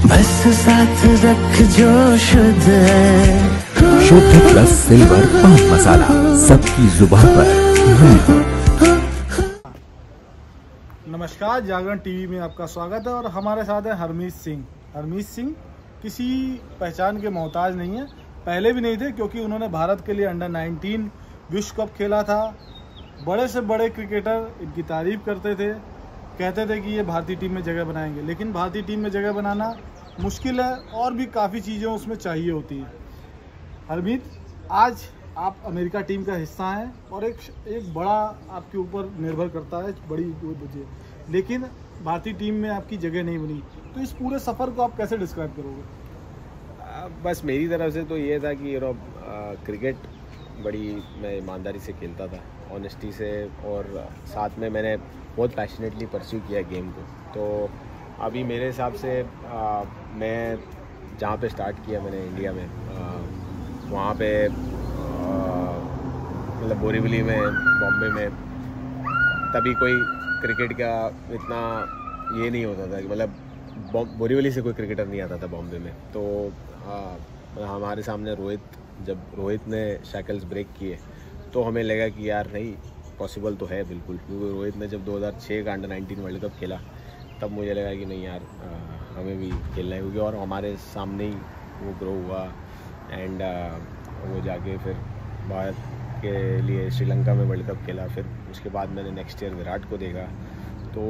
बस साथ रख जो शुद्ध है। शुद्ध प्लस सिल्वर पान मसाला, सबकी जुबान पर मैं हूं। नमस्कार, जागरण टीवी में आपका स्वागत है और हमारे साथ है हरमीत सिंह। हरमीत सिंह किसी पहचान के मोहताज नहीं है, पहले भी नहीं थे, क्योंकि उन्होंने भारत के लिए अंडर 19 विश्व कप खेला था। बड़े से बड़े क्रिकेटर इनकी तारीफ करते थे, कहते थे कि ये भारतीय टीम में जगह बनाएंगे, लेकिन भारतीय टीम में जगह बनाना मुश्किल है और भी काफ़ी चीज़ें उसमें चाहिए होती है। हरमीत, आज आप अमेरिका टीम का हिस्सा हैं और एक बड़ा आपके ऊपर निर्भर करता है, बड़ी वजह, लेकिन भारतीय टीम में आपकी जगह नहीं बनी। तो इस पूरे सफ़र को आप कैसे डिस्क्राइब करोगे? बस मेरी तरफ से तो ये था कि क्रिकेट बड़ी मैं ईमानदारी से खेलता था, ऑनेस्टी से, और साथ में मैंने बहुत पैशनेटली परस्यू किया गेम को। तो अभी मेरे हिसाब से मैं जहाँ पे स्टार्ट किया मैंने इंडिया में, वहाँ पे मतलब बोरीवली में, बॉम्बे में, तभी कोई क्रिकेट का इतना ये नहीं होता था कि मतलब बोरीवली से कोई क्रिकेटर नहीं आता था बॉम्बे में। तो हमारे सामने रोहित ने शैकल्स ब्रेक किए, तो हमें लगा कि यार नहीं, पॉसिबल तो है बिल्कुल, क्योंकि रोहित ने जब 2006 का अंडर 19 वर्ल्ड कप खेला, तब मुझे लगा कि नहीं यार, हमें भी खेलना है, क्योंकि और हमारे सामने ही वो ग्रो हुआ एंड वो जाके फिर भारत के लिए श्रीलंका में वर्ल्ड कप खेला। फिर उसके बाद मैंने नेक्स्ट ईयर विराट को देखा। तो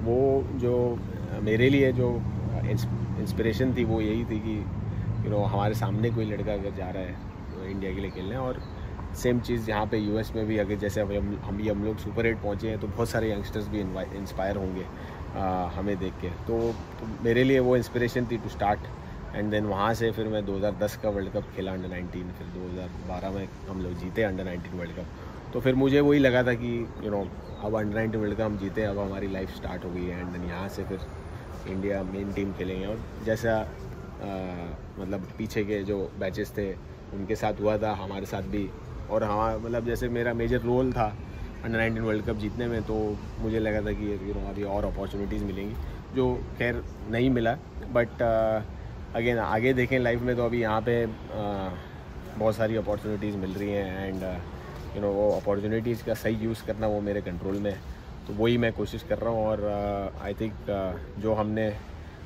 वो जो मेरे लिए जो इंस्पिरेशन थी वो यही थी कि हमारे सामने कोई लड़का अगर जा रहा है तो इंडिया के लिए खेलना है। और सेम चीज़ यहाँ पे यूएस में भी, अगर जैसे हम लोग सुपर 8 पहुँचे हैं, तो बहुत सारे यंगस्टर्स भी इंस्पायर होंगे हमें देख के। तो मेरे लिए वो इंस्पिरेशन थी टू स्टार्ट, एंड देन वहाँ से फिर मैं 2010 का वर्ल्ड कप खेला अंडर 19, फिर 2012 में हम लोग जीते अंडर 19 वर्ल्ड कप। तो फिर मुझे वही लगा था कि अब अंडर 19 वर्ल्ड कप हम जीते, अब हमारी लाइफ स्टार्ट हो गई है, एंड देन यहाँ से फिर इंडिया मेन टीम खेलेंगे। और जैसा मतलब पीछे के जो बैचेस थे उनके साथ हुआ था, हमारे साथ भी, और हमारा मतलब जैसे मेरा मेजर रोल था अंडर 19 वर्ल्ड कप जीतने में, तो मुझे लगा था कि अभी और अपॉर्चुनिटीज़ मिलेंगी, जो खैर नहीं मिला। बट अगेन आगे देखें लाइफ में, तो अभी यहाँ पे बहुत सारी अपॉर्चुनिटीज़ मिल रही हैं, एंड वो अपॉर्चुनिटीज़ का सही यूज़ करना वो मेरे कंट्रोल में है। तो वही मैं कोशिश कर रहा हूँ, और आई थिंक जो हमने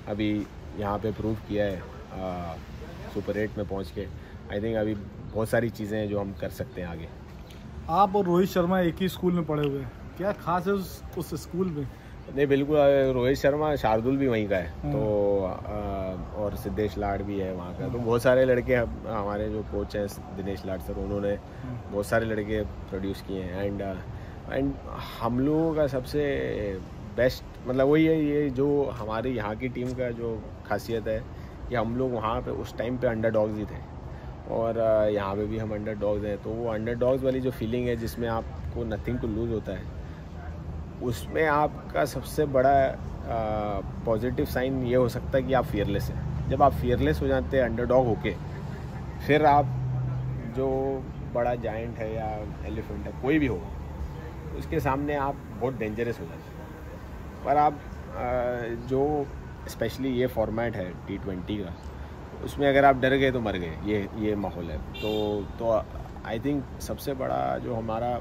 अभी यहाँ पे प्रूव किया है सुपर 8 में पहुँच के, आई थिंक अभी बहुत सारी चीज़ें हैं जो हम कर सकते हैं आगे। आप और रोहित शर्मा एक ही स्कूल में पढ़े हुए हैं, क्या खास है उस स्कूल में? नहीं, बिल्कुल, रोहित शर्मा, शार्दुल भी वहीं का है, तो और सिद्धेश लाड भी है वहाँ का। तो बहुत सारे लड़के, हमारे जो कोच हैं दिनेश लाड सर, उन्होंने बहुत सारे लड़के प्रोड्यूस किए हैं। एंड हम लोगों का सबसे बेस्ट मतलब वही है, ये जो हमारी यहाँ की टीम का जो खासियत है कि हम लोग वहाँ पे उस टाइम पे अंडरडॉग्स ही थे, और यहाँ पे भी हम अंडरडॉग्स हैं। तो वो अंडरडॉग्स वाली जो फीलिंग है, जिसमें आपको नथिंग टू लूज़ होता है, उसमें आपका सबसे बड़ा पॉजिटिव साइन ये हो सकता है कि आप फियरलेस हैं। जब आप फियरलेस हो जाते हैं अंडरडॉग होके, फिर आप जो बड़ा जायंट है या एलिफेंट है, कोई भी हो, उसके सामने आप बहुत डेंजरस हो जाते हैं। पर आप जो स्पेशली ये फॉर्मेट है T20 का, उसमें अगर आप डर गए तो मर गए, ये माहौल है। तो आई थिंक सबसे बड़ा जो हमारा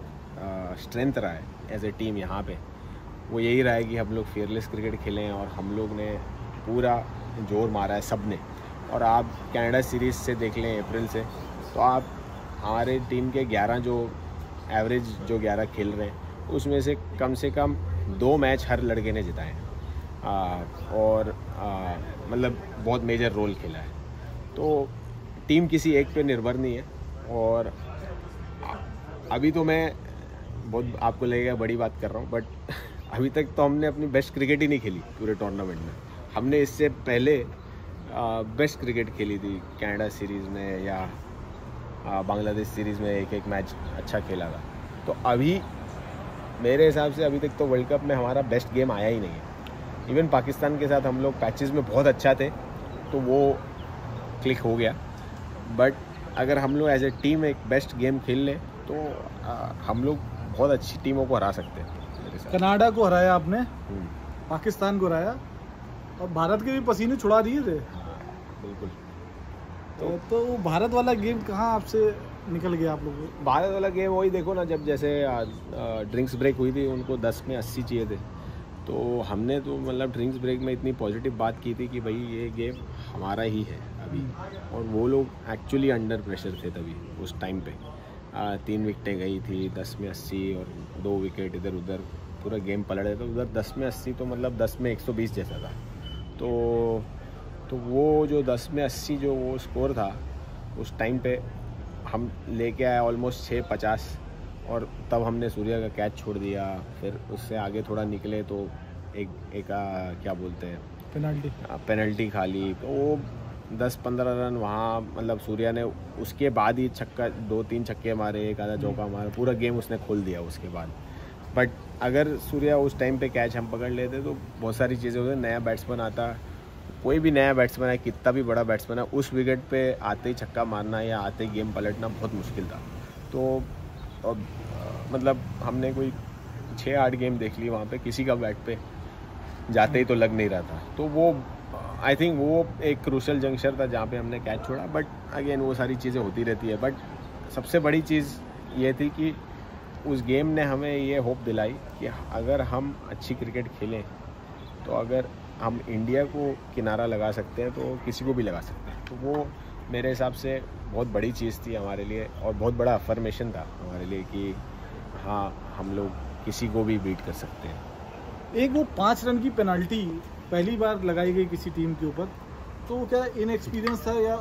स्ट्रेंथ रहा है एज ए टीम यहाँ पे, वो यही रहा है कि हम लोग फियरलेस क्रिकेट खेले हैं, और हम लोग ने पूरा जोर मारा है सब ने। और आप कनाडा सीरीज़ से देख लें अप्रैल से, तो आप हमारे टीम के 11 जो एवरेज जो 11 खेल रहे हैं, उसमें से कम 2 मैच हर लड़के ने जिताए हैं, और मतलब बहुत मेजर रोल खेला है। तो टीम किसी एक पे निर्भर नहीं है। और अभी तो मैं बहुत आपको लगेगा बड़ी बात कर रहा हूँ, बट अभी तक तो हमने अपनी बेस्ट क्रिकेट ही नहीं खेली पूरे टूर्नामेंट में। हमने इससे पहले बेस्ट क्रिकेट खेली थी कनाडा सीरीज़ में या बांग्लादेश सीरीज़ में, एक मैच अच्छा खेला था। तो अभी मेरे हिसाब से अभी तक तो वर्ल्ड कप में हमारा बेस्ट गेम आया ही नहीं है। इवन पाकिस्तान के साथ हम लोग पैचेस में बहुत अच्छा थे, तो वो क्लिक हो गया। बट अगर हम लोग एज ए टीम एक बेस्ट गेम खेल लें, तो हम लोग बहुत अच्छी टीमों को हरा सकते हैं। कनाडा को हराया आपने, पाकिस्तान को हराया, और भारत के भी पसीने छुड़ा दिए थे। बिल्कुल। तो भारत वाला गेम कहाँ आपसे निकल गया आप लोगों को? भारत वाला गेम वही देखो ना, जब जैसे ड्रिंक्स ब्रेक हुई थी, उनको 10 में 80 चाहिए थे, तो हमने तो मतलब ड्रिंक्स ब्रेक में इतनी पॉजिटिव बात की थी कि भाई ये गेम हमारा ही है अभी। और वो लोग एक्चुअली अंडर प्रेशर थे तभी उस टाइम पे। 3 विकेटें गई थी, 10 में 80 और 2 विकेट इधर उधर, पूरा गेम पलट गया। तो उधर 10 में 80 तो मतलब 10 में 120 जैसा था। तो वो जो 10 में 80 जो वो स्कोर था उस टाइम पे हम लेके आए ऑलमोस्ट 650, और तब हमने सूर्या का कैच छोड़ दिया। फिर उससे आगे थोड़ा निकले तो एक क्या बोलते हैं, पेनल्टी खा ली। तो वो 10-15 रन वहाँ मतलब सूर्या ने उसके बाद ही 2-3 छक्के मारे, एक आधा चौका मारा, पूरा गेम उसने खोल दिया उसके बाद। बट अगर सूर्या उस टाइम पे कैच हम पकड़ लेते तो बहुत सारी चीज़ें होती। नया बैट्समैन आता, कोई भी नया बैट्समैन है, कितना भी बड़ा बैट्समैन है, उस विकेट पे आते ही छक्का मारना या आते ही गेम पलटना बहुत मुश्किल था। तो मतलब हमने कोई 6-8 गेम देख ली वहाँ पे, किसी का बैट पे जाते ही तो लग नहीं रहा था। तो वो आई थिंक वो एक क्रूशल जंक्शन था जहाँ पे हमने कैच छोड़ा। बट अगेन वो सारी चीज़ें होती रहती है। बट सबसे बड़ी चीज़ ये थी कि उस गेम ने हमें ये होप दिलाई कि अगर हम अच्छी क्रिकेट खेलें तो अगर हम इंडिया को किनारा लगा सकते हैं तो किसी को भी लगा सकते हैं। तो वो मेरे हिसाब से बहुत बड़ी चीज़ थी हमारे लिए, और बहुत बड़ा अफर्मेशन था हमारे लिए कि हाँ, हम लोग किसी को भी बीट कर सकते हैं। एक वो 5 रन की पेनल्टी पहली बार लगाई गई किसी टीम के ऊपर, तो क्या इनएक्सपीरियंस था या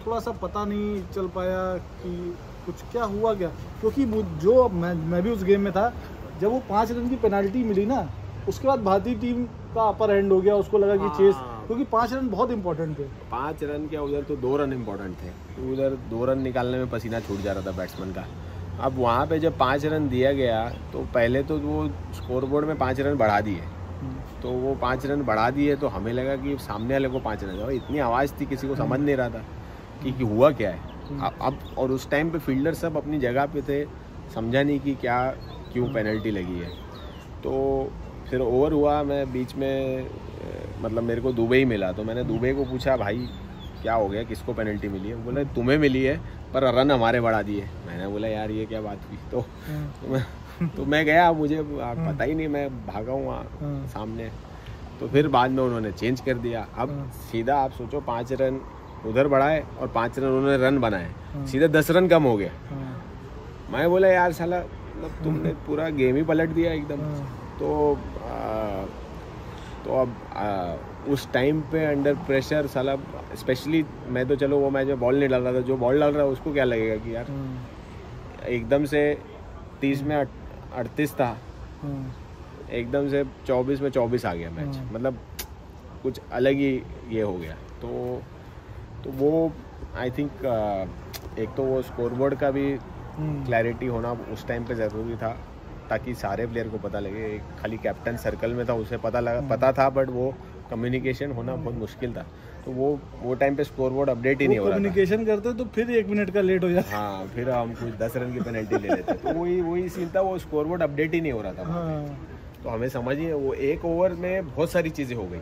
थोड़ा सा पता नहीं चल पाया कि कुछ क्या हुआ क्या? क्योंकि जो मैं भी उस गेम में था, जब वो 5 रन की पेनल्टी मिली ना, उसके बाद भारतीय टीम का अपर हैंड हो गया, उसको लगा कि चेस, क्योंकि 5 रन बहुत इंपॉर्टेंट थे। 5 रन क्या, उधर तो 2 रन इंपॉर्टेंट थे। तो उधर 2 रन निकालने में पसीना छूट जा रहा था बैट्समैन का। अब वहाँ पे जब 5 रन दिया गया तो पहले तो वो स्कोरबोर्ड में 5 रन बढ़ा दिए, तो वो 5 रन बढ़ा दिए तो हमें लगा कि सामने वाले को 5 रन, इतनी आवाज़ थी किसी को समझ नहीं रहा था कि हुआ क्या है। अब और उस टाइम पे फील्डर सब अपनी जगह पे थे, समझा नहीं कि क्यों पेनल्टी लगी है। तो फिर ओवर हुआ, मैं बीच में मतलब मेरे को दुबई मिला, तो मैंने दुबई को पूछा भाई क्या हो गया, किसको पेनल्टी मिली है? बोला तुम्हें मिली है पर रन हमारे बढ़ा दिए। मैंने बोला यार ये क्या बात हुई? तो मैं गया, मुझे पता ही नहीं, मैं भागा हूँ वहाँ सामने। तो फिर बाद में उन्होंने चेंज कर दिया। अब सीधा आप सोचो 5 रन उधर बढ़ाए और 5 रन उन्होंने रन बनाए, सीधा 10 रन कम हो गया। मैं बोला यार साला, मतलब तुमने पूरा गेम ही पलट दिया एकदम। तो अब उस टाइम पे अंडर प्रेशर साला, स्पेशली मैं तो चलो वो मैं जो बॉल नहीं डाल रहा था, जो बॉल डाल रहा है उसको क्या लगेगा कि यार एकदम से 30 में 38 था, एकदम से 24 में 24 आ गया मैच, मतलब कुछ अलग ही ये हो गया। तो वो आई थिंक एक तो वो स्कोरबोर्ड का भी क्लैरिटी होना उस टाइम पे ज़रूरी था, ताकि सारे प्लेयर को पता लगे। एक खाली कैप्टन सर्कल में था, उसे पता था, बट वो कम्युनिकेशन होना बहुत मुश्किल था। तो वो टाइम पे स्कोरबोर्ड अपडेट ही नहीं हो रहा था। कम्युनिकेशन करते तो फिर 1 मिनट का लेट हो जाता। हाँ, फिर हम कुछ 10 रन की पेनल्टी ले लेते। तो वही सीन था, वो स्कोरबोर्ड अपडेट ही नहीं हो रहा था। तो हमें समझ ही, वो एक ओवर में बहुत सारी चीज़ें हो गई।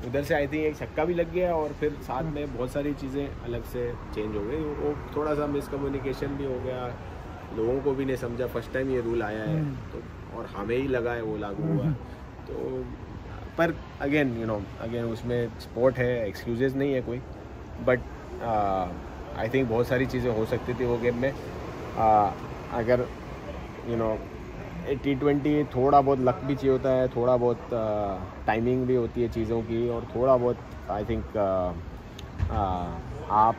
उधर से आई थिंक एक छक्का भी लग गया और फिर साथ में बहुत सारी चीज़ें अलग से चेंज हो गई। वो थोड़ा सा मिसकम्युनिकेशन भी हो गया, लोगों को भी नहीं समझा, फर्स्ट टाइम ये रूल आया है तो, और हमें ही लगा है वो लागू हुआ। तो पर अगेन उसमें स्पोर्ट है, एक्सक्यूजेस नहीं है कोई। बट आई थिंक बहुत सारी चीज़ें हो सकती थी वो गेम में। अगर T20 थोड़ा बहुत लक भी चाहिए होता है, थोड़ा बहुत टाइमिंग भी होती है चीज़ों की, और थोड़ा बहुत आई थिंक आप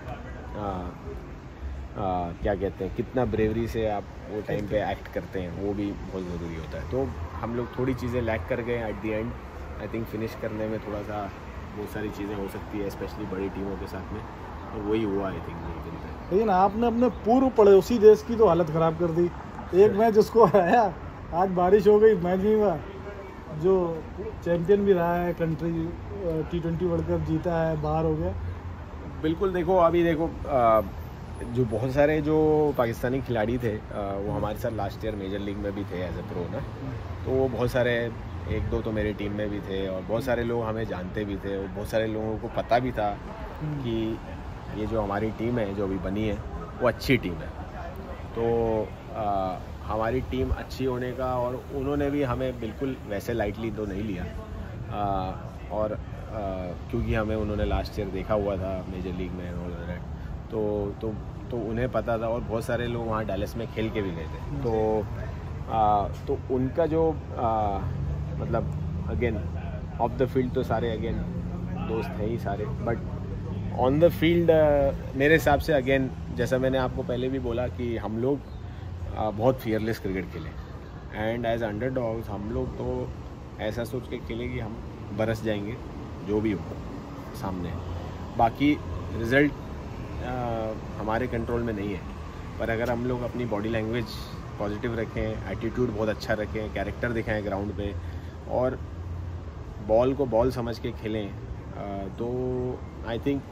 क्या कहते हैं, कितना ब्रेवरी से आप वो टाइम पे एक्ट करते हैं, वो भी बहुत ज़रूरी होता है। तो हम लोग थोड़ी चीज़ें लैक कर गए at the and. I think finish करने में थोड़ा सा बहुत सारी चीज़ें हो सकती है, स्पेशली बड़ी टीमों के साथ में, तो वही हुआ आई थिंक उस दिन पे। लेकिन आपने अपने पूर्व पड़ोसी देश की तो हालत ख़राब कर दी। एक मैच उसको हराया, आज बारिश हो गई, मैच नहीं हुआ, जो चैंपियन भी रहा है कंट्री, T20 वर्ल्ड कप जीता है, बाहर हो गया। बिल्कुल, देखो अभी देखो जो बहुत सारे जो पाकिस्तानी खिलाड़ी थे वो हमारे साथ लास्ट ईयर मेजर लीग में भी थे एज ए प्रो ना, तो वो बहुत सारे एक दो तो मेरी टीम में भी थे और बहुत सारे लोग हमें जानते भी थे और बहुत सारे लोगों को पता भी था कि ये जो हमारी टीम है जो अभी बनी है वो अच्छी टीम है। तो हमारी टीम अच्छी होने का और उन्होंने भी हमें बिल्कुल वैसे लाइटली तो नहीं लिया और क्योंकि हमें उन्होंने लास्ट ईयर देखा हुआ था मेजर लीग में और तो उन्हें पता था और बहुत सारे लोग वहाँ डैलस में खेल के भी गए थे। तो उनका जो मतलब अगेन ऑफ द फील्ड तो सारे अगेन दोस्त हैं ही सारे, बट ऑन द फील्ड मेरे हिसाब से अगेन जैसा मैंने आपको पहले भी बोला कि हम लोग बहुत फियरलेस क्रिकेट खेले एंड एज अंडरडॉग्स हम लोग तो ऐसा सोच के खेले कि हम बरस जाएंगे जो भी हो सामने। बाकी रिज़ल्ट हमारे कंट्रोल में नहीं है, पर अगर हम लोग अपनी बॉडी लैंग्वेज पॉजिटिव रखें, एटीट्यूड बहुत अच्छा रखें, कैरेक्टर दिखाएं ग्राउंड पे और बॉल को बॉल समझ के खेलें तो आई थिंक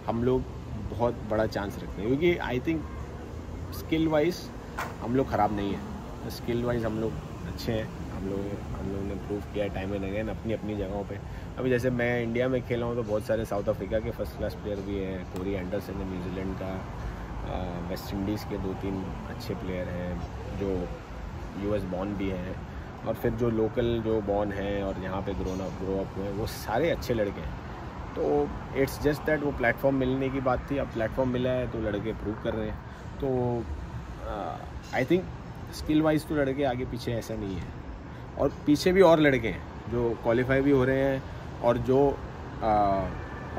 हम लोग बहुत बड़ा चांस रखते हैं। क्योंकि आई थिंक स्किल वाइज हम लोग ख़राब नहीं है, स्किल वाइज हम लोग अच्छे हैं। हम लोग ने प्रूव किया है टाइम एंड अगेन अपनी अपनी जगहों पे। अभी जैसे मैं इंडिया में खेला हूँ तो बहुत सारे साउथ अफ्रीका के फर्स्ट क्लास प्लेयर भी हैं, कोरी एंडरसन है न्यूजीलैंड का, वेस्ट इंडीज़ के 2-3 अच्छे प्लेयर हैं जो यूएस बॉर्न भी हैं और फिर जो लोकल जो बॉर्न हैं और यहाँ पे ग्रो अप हुए हैं वो सारे अच्छे लड़के हैं। तो इट्स जस्ट दैट वो प्लेटफॉर्म मिलने की बात थी, अब प्लेटफॉर्म मिला है तो लड़के प्रूव कर रहे हैं। तो आई थिंक स्किल वाइज तो लड़के आगे पीछे ऐसा नहीं है और पीछे भी और लड़के हैं जो क्वालिफाई भी हो रहे हैं और जो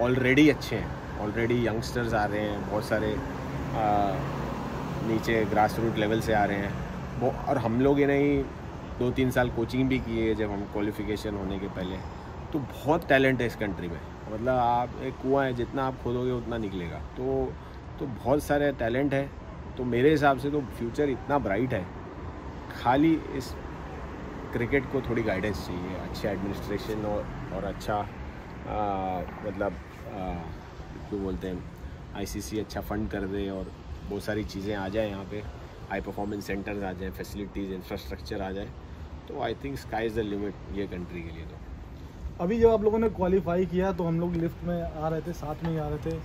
ऑलरेडी अच्छे हैं, ऑलरेडी यंगस्टर्स आ रहे हैं, बहुत सारे नीचे ग्रास रूट लेवल से आ रहे हैं वो। और हम लोग ये नहीं 2-3 साल कोचिंग भी किए जब हम क्वालिफिकेशन होने के पहले। तो बहुत टैलेंट है इस कंट्री में, मतलब आप एक कुआं है, जितना आप खोदोगे उतना निकलेगा। तो बहुत सारे टैलेंट है। तो मेरे हिसाब से तो फ्यूचर इतना ब्राइट है, खाली इस क्रिकेट को थोड़ी गाइडेंस चाहिए, अच्छे एडमिनिस्ट्रेशन और अच्छा मतलब जो बोलते हैं आईसीसी अच्छा फंड कर दे और बहुत सारी चीज़ें आ जाए, यहाँ पे हाई परफॉर्मेंस सेंटर्स आ जाए, फैसिलिटीज़ इंफ्रास्ट्रक्चर आ जाए, तो I think sky is the limit ये कंट्री के लिए। तो अभी जब आप लोगों ने क्वालिफाई किया तो हम लोग लिफ्ट में आ रहे थे, साथ में ही आ रहे थे,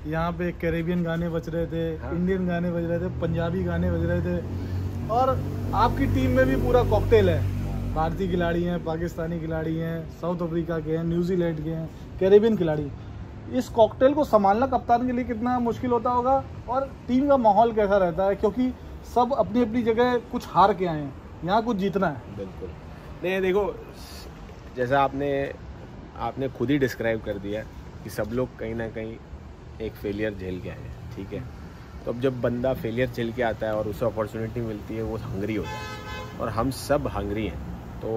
यहाँ पे कैरेबियन गाने बज रहे थे, हाँ। इंडियन गाने बज रहे थे, पंजाबी गाने बज रहे थे और आपकी टीम में भी पूरा कॉकटेल है। भारतीय खिलाड़ी हैं, पाकिस्तानी खिलाड़ी हैं, साउथ अफ्रीका के हैं, न्यूजीलैंड के हैं, कैरेबियन खिलाड़ी। इस कॉकटेल को संभालना कप्तान के लिए कितना मुश्किल होता होगा और टीम का माहौल कैसा रहता है, क्योंकि सब अपनी अपनी जगह कुछ हार के आए हैं, यहाँ कुछ जीतना है। बिल्कुल नहीं, देखो जैसा आपने खुद ही डिस्क्राइब कर दिया कि सब लोग कहीं ना कहीं एक फेलियर झेल के आए, ठीक है। तो अब जब बंदा फेलियर झेल के आता है और उसे अपॉर्चुनिटी मिलती है वो हंगरी होता है और हम सब हंगरी हैं। तो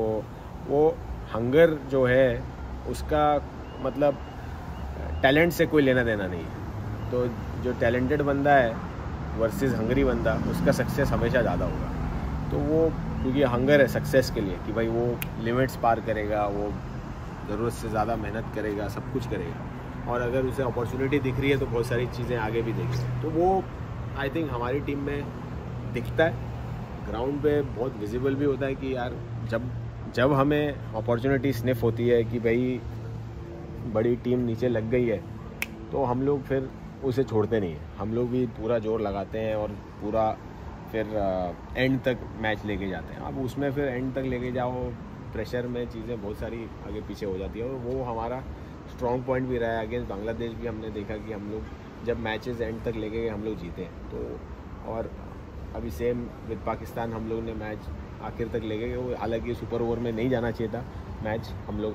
वो हंगर जो है उसका मतलब टैलेंट से कोई लेना देना नहीं है। तो जो टैलेंटेड बंदा है वर्सेस हंगरी बंदा, उसका सक्सेस हमेशा ज़्यादा होगा। तो वो क्योंकि हंगर है सक्सेस के लिए कि भाई वो लिमिट्स पार करेगा, वो ज़रूरत से ज़्यादा मेहनत करेगा, सब कुछ करेगा और अगर उसे अपॉर्चुनिटी दिख रही है तो बहुत सारी चीज़ें आगे भी देखेगा। तो वो आई थिंक हमारी टीम में दिखता है, ग्राउंड पे बहुत विजिबल भी होता है कि यार जब हमें अपॉर्चुनिटी स्निफ होती है कि भाई बड़ी टीम नीचे लग गई है तो हम लोग फिर उसे छोड़ते नहीं हैं, हम लोग भी पूरा जोर लगाते हैं और पूरा फिर एंड तक मैच लेके जाते हैं। अब उसमें फिर एंड तक लेके जाओ, प्रेशर में चीज़ें बहुत सारी आगे पीछे हो जाती है और वो हमारा स्ट्रॉन्ग पॉइंट भी रहा है। अगेंस्ट बांग्लादेश भी हमने देखा कि हम लोग जब मैचेस एंड तक लेके गए हम लोग जीते हैं। तो और अभी सेम विद पाकिस्तान हम लोग ने मैच आखिर तक ले गए, वो हालांकि सुपर ओवर में नहीं जाना चाहिए था मैच, हम लोग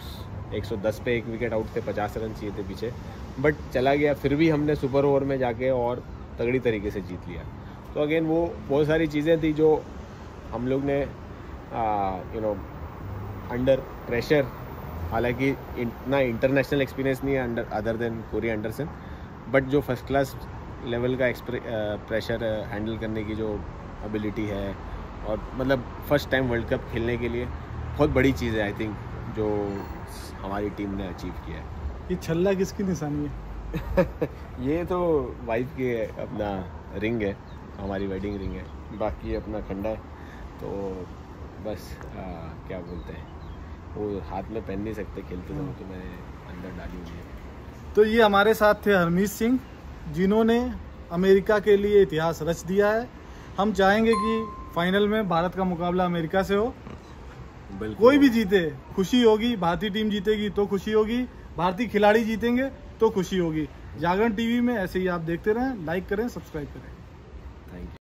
110 पे 1 विकेट आउट थे, 50 रन चाहिए थे पीछे, बट चला गया। फिर भी हमने सुपर ओवर में जाके और तगड़ी तरीके से जीत लिया। तो अगेन वो बहुत सारी चीज़ें थी जो हम लोग ने अंडर प्रेशर, हालांकि इतना इंटरनेशनल एक्सपीरियंस नहीं है under other than Corey Anderson, but जो फर्स्ट क्लास लेवल का प्रेशर हैंडल करने की जो एबिलिटी है और मतलब फर्स्ट टाइम वर्ल्ड कप खेलने के लिए बहुत बड़ी चीज़ है आई थिंक जो हमारी टीम ने अचीव किया है। ये छल्ला किसकी निशानी है? ये तो वाइफ के अपना रिंग है, हमारी वेडिंग रिंग है, बाकी अपना खंडा है। तो बस क्या बोलते हैं वो हाथ में पहन नहीं सकते खेलते समय, तो मैंने अंदर डाली हुई है। तो ये हमारे साथ थे हरमीत सिंह, जिन्होंने अमेरिका के लिए इतिहास रच दिया है। हम चाहेंगे कि फाइनल में भारत का मुकाबला अमेरिका से हो। कोई भी जीते खुशी होगी, भारतीय टीम जीतेगी तो खुशी होगी, भारतीय खिलाड़ी जीतेंगे तो खुशी होगी। जागरण टीवी में ऐसे ही आप देखते रहें, लाइक करें, सब्सक्राइब करें। Thank you.